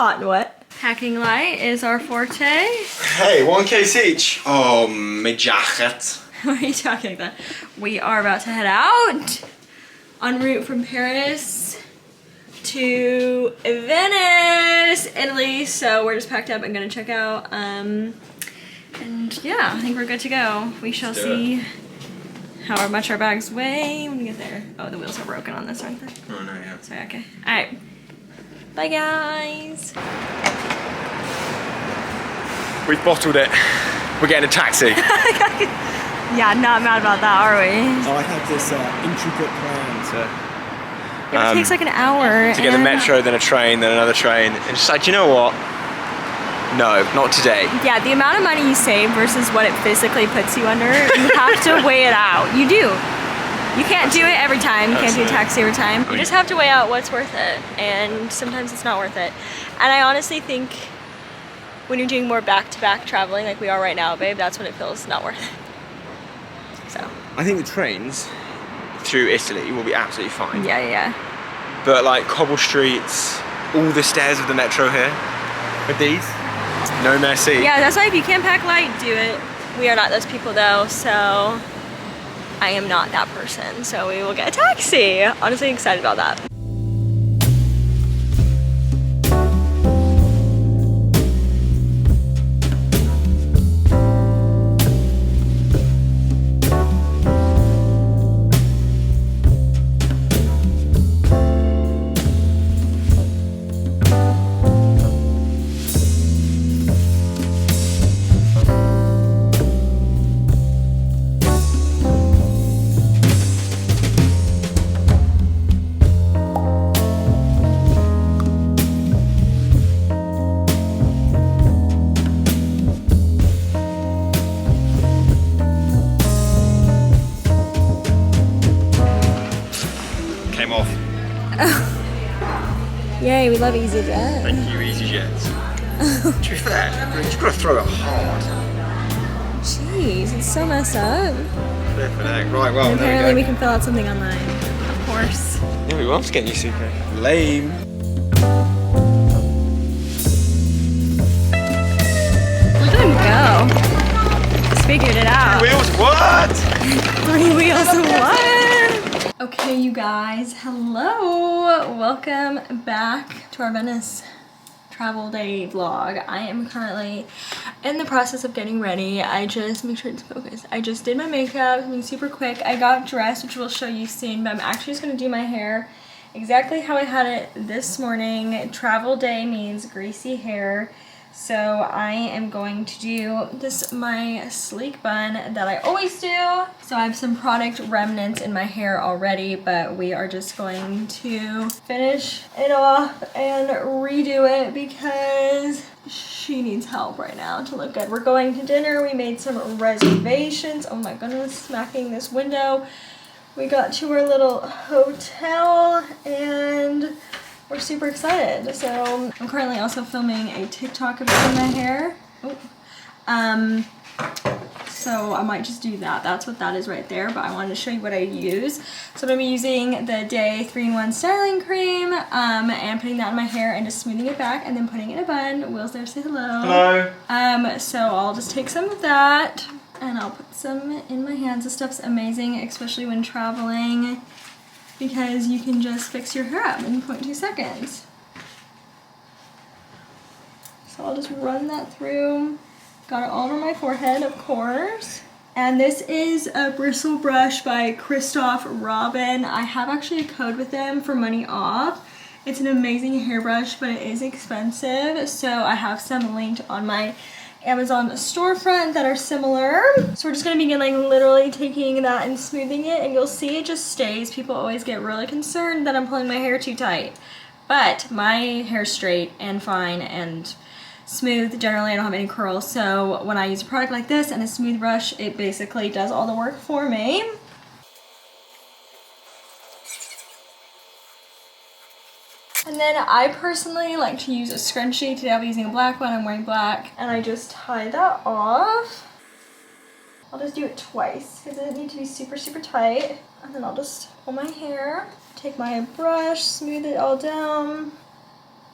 hot and wet. Packing light is our forte. Hey, 1 case each. Oh, my jacket. Why are you talking like that? We are about to head out en route from Paris to Venice, Italy. So we're just packed up and gonna check out. And yeah, I think we're good to go. We shall see how much our bags weigh when we get there. Oh, the wheels are broken on this, aren't they? Oh no, yeah. Sorry, okay. Alright. Bye guys. We've bottled it. We're getting a taxi. Yeah, not mad about that, are we? Oh, I had this intricate plan It takes like an hour. To get the metro, then a train, then another train. And just like, you know what? No, not today. Yeah, the amount of money you save versus what it physically puts you under, you have to weigh it out. You do. You can't do it every time. You can't do a taxi every time. You just have to weigh out what's worth it. And sometimes it's not worth it. And I honestly think when you're doing more back-to-back traveling like we are right now, babe, that's when it feels not worth it. So. I think the trains through Italy will be absolutely fine. Yeah. But like cobble streets, all the stairs of the metro here, with these, no mercy. Yeah, that's why if you can't pack light, do it. We are not those people though, so I am not that person. So we will get a taxi. Honestly excited about that. Came off. Yay, we love EasyJet. Thank you, EasyJet. To be fair, you've got to throw it hard. Jeez, it's so messed up. Right, well, And apparently we can fill out something online. Of course. Yeah, we will get you suitcase. Lame. Look at him go. He's figured it out. 3 wheels, what? 3 wheels, what? Okay, you guys, hello. Welcome back to our Venice travel day vlog. I am currently in the process of getting ready. I just, make sure it's focused. I just did my makeup, something super quick. I got dressed, which we'll show you soon, but I'm actually just gonna do my hair exactly how I had it this morning. Travel day means greasy hair. So I am going to do this, my sleek bun that I always do. So I have some product remnants in my hair already, but we are just going to finish it off and redo it because she needs help right now to look good. We're going to dinner. We made some reservations. Oh my goodness, smacking this window. We got to our little hotel and we're super excited. So I'm currently also filming a TikTok of doing my hair. So I might just do that. That's what that is right there, but I wanted to show you what I use. So I'm gonna be using the Day 3-in-1 styling cream and putting that in my hair and just smoothing it back and then putting it in a bun. Will's there, say hello. Hello. So I'll just take some of that and I'll put some in my hands. This stuff's amazing, especially when traveling, because you can just fix your hair up in 0.2 seconds. So I'll just run that through. Got it all over my forehead, of course. And this is a bristle brush by Christoph Robin. I have actually a code with them for money off. It's an amazing hairbrush, but it is expensive. So I have some linked on my Amazon storefront that are similar. So we're just gonna begin like literally taking that and smoothing it, and you'll see it just stays. People always get really concerned that I'm pulling my hair too tight, but my hair's straight and fine and smooth. Generally I don't have any curls, so when I use a product like this and a smooth brush, it basically does all the work for me. And then I personally like to use a scrunchie. Today I'll be using a black one. I'm wearing black. And I just tie that off. I'll just do it twice because it doesn't need to be super, super tight. And then I'll just pull my hair, take my brush, smooth it all down.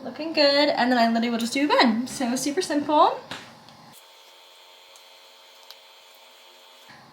Look looking good. And then I literally will just do a bed. So super simple.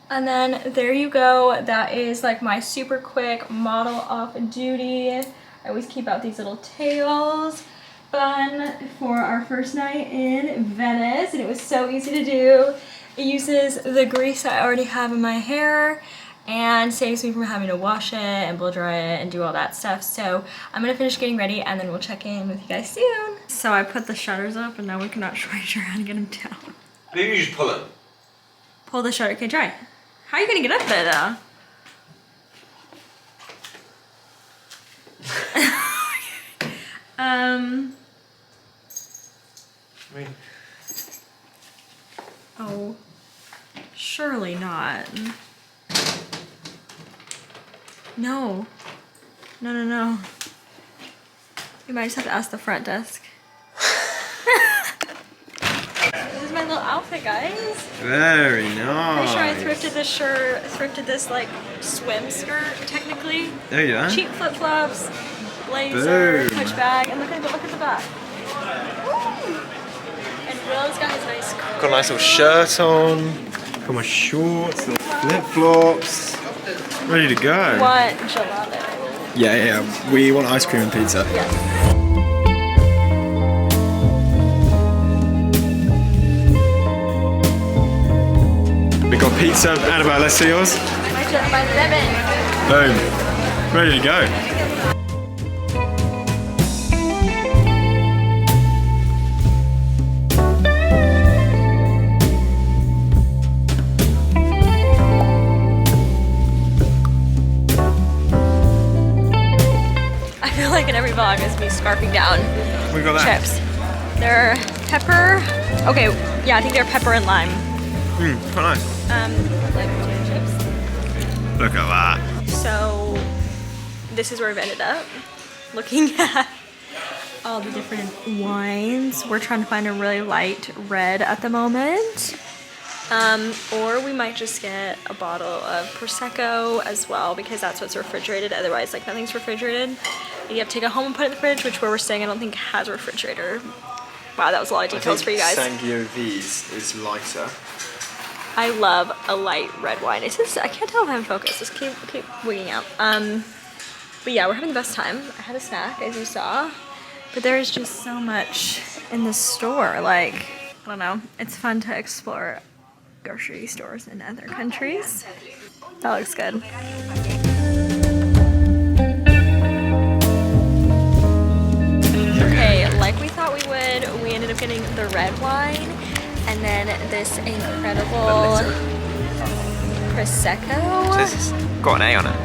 And then there you go. That is like my super quick model off duty. I always keep out these little tails. Fun for our first night in Venice, and it was so easy to do. It uses the grease I already have in my hair and saves me from having to wash it and blow dry it and do all that stuff. So I'm gonna finish getting ready and then we'll check in with you guys soon. So I put the shutters up and now we cannot sure how to get them down. Maybe you just pull it. Pull the shutter, okay, try. How are you gonna get up there though? I mean, oh, surely not. No. No. You might just have to ask the front desk. This is my little outfit, guys. very nice. Pretty sure I thrifted this shirt, thrifted this like swim skirt, technically. There you are. Cheap flip-flops, blazer, Boom. Coach bag, and look at the back. Woo! And Will's got his nice coat. Got a nice little shirt on. Got my shorts, little flip-flops. Ready to go. Want gelato? Yeah. We want ice cream and pizza. Yes. We got pizza. Annabelle, let's see yours. My lemon. Boom. Ready to go. I feel like in every vlog is me scarfing down We got that. chips. They're pepper. Okay, yeah, I think they're pepper and lime. Quite nice. Like potato chips. Look at that. So this is where we've ended up, looking at all the different wines. We're trying to find a really light red at the moment. Or we might just get a bottle of Prosecco as well, because that's what's refrigerated. Otherwise, like, nothing's refrigerated. You have to take it home and put it in the fridge, which where we're staying I don't think has a refrigerator. Wow, that was a lot of details for you guys. Sangiovese is lighter. I love a light red wine. It's just, I can't tell if I'm focused. Just keep wigging out. But yeah, we're having the best time. I had a snack, as you saw. But there's just so much in the store. Like, I don't know. It's fun to explore grocery stores in other countries. That looks good. Okay, like we thought we would, we ended up getting the red wine and then this incredible Prosecco. This has got an A on it.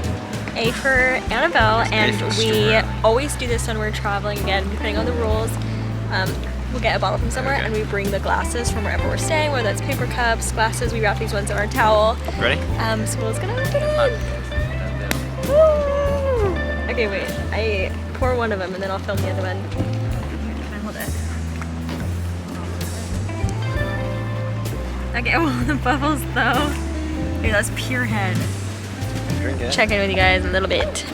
A for Annabelle, and for we Stuart. always do this when we're traveling. Again, depending on the rules, we'll get a bottle from somewhere and we bring the glasses from wherever we're staying, whether that's paper cups, glasses. We wrap these ones in our towel. Ready? So Will's gonna open it. Woo! Okay, wait. I pour one of them and then I'll film the other one. Can I hold it? Okay, well, the bubbles though. Dude, that's pure head. Drink it. Check in with you guys in a little bit.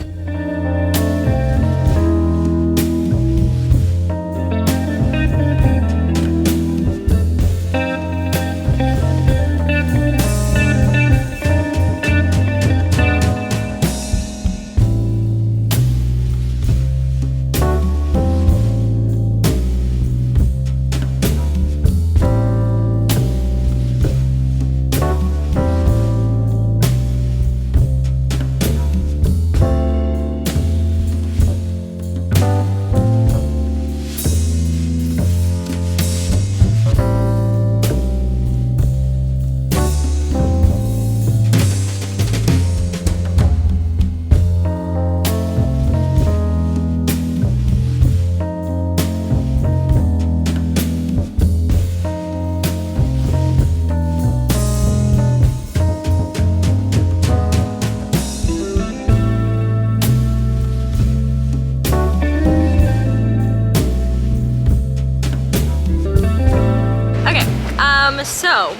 So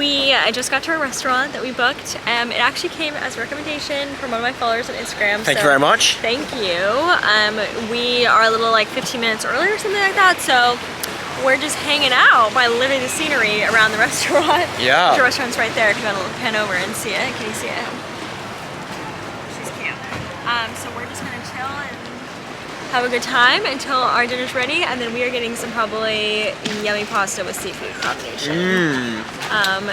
I just got to our restaurant that we booked. It actually came as a recommendation from one of my followers on Instagram. Thank you very much. Thank you. We are a little like 15 minutes early or something like that, so we're just hanging out by living the scenery around the restaurant. Yeah. The restaurant's right there. If you want to pan over and see it, can you see it? She's cute. So we're just gonna chill and have a good time until our dinner's ready, and then we are getting some probably yummy pasta with seafood combination.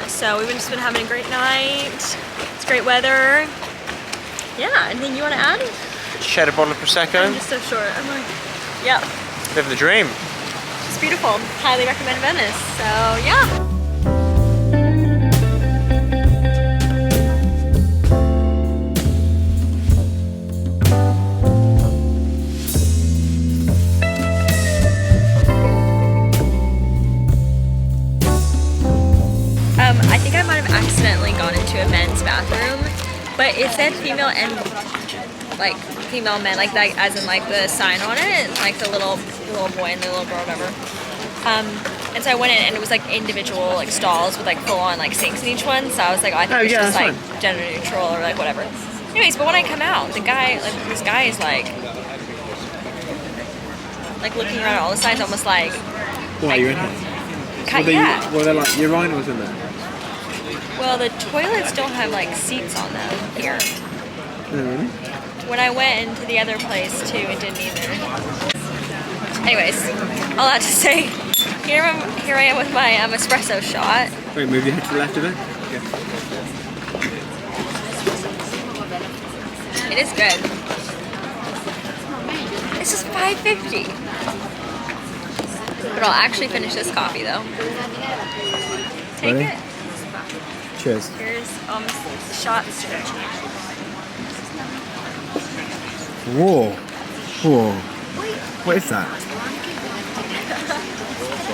So we've just been having a great night. It's great weather. Yeah, anything you want to add? Shared a bottle of Prosecco. I'm just so short. I'm like, yeah. Live the dream. It's beautiful. Highly recommend Venice. So yeah. I think I might have accidentally gone into a men's bathroom, but it said female and like female men, like that, as in like the sign on it, like the little boy and the little girl, whatever. And so I went in and it was like individual like stalls with like full on like sinks in each one. So I was like, oh, I think it's just like gender neutral or like whatever. Anyways, but when I come out, the guy, like this guy is like looking around at all the signs, almost like. Why are you in here? Yeah. Were there like urinals in there? Well, the toilets don't have like seats on them here. Mm-hmm. When I went into the other place too, it didn't either. Anyways, all that to say, here I am with my espresso shot. Wait, move your head to the left a bit. Okay. It is good. It's just $5.50. But I'll actually finish this coffee though. Take Ready? it. Cheers. Here's shots. Whoa. Whoa. What is that?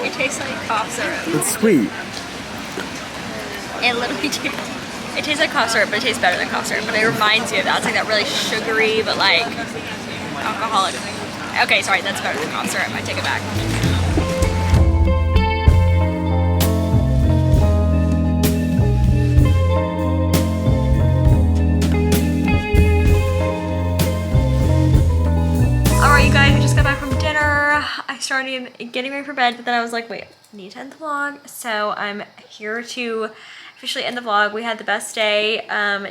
It tastes like cough syrup. It's sweet. It literally it tastes like cough syrup, but it tastes better than cough syrup. But it reminds you of that. It's like that really sugary, but like alcoholic. Okay, sorry, that's better than cough syrup. I take it back. Alright, you guys, we just got back from dinner. I started getting ready for bed, but then I was like, wait, I need to end the vlog. So I'm here to officially end the vlog. We had the best day,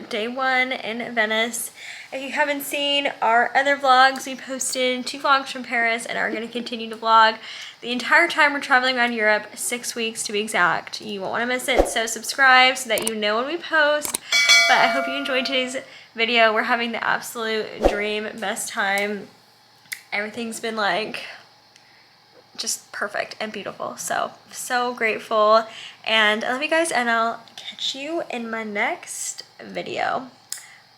day one in Venice. If you haven't seen our other vlogs, we posted 2 vlogs from Paris and are going to continue to vlog the entire time we're traveling around Europe, 6 weeks to be exact. You won't want to miss it, so subscribe so that you know when we post. But I hope you enjoyed today's video. We're having the absolute dream, best time. Everything's been like just perfect and beautiful. So grateful. And I love you guys, and I'll catch you in my next video.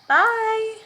Bye.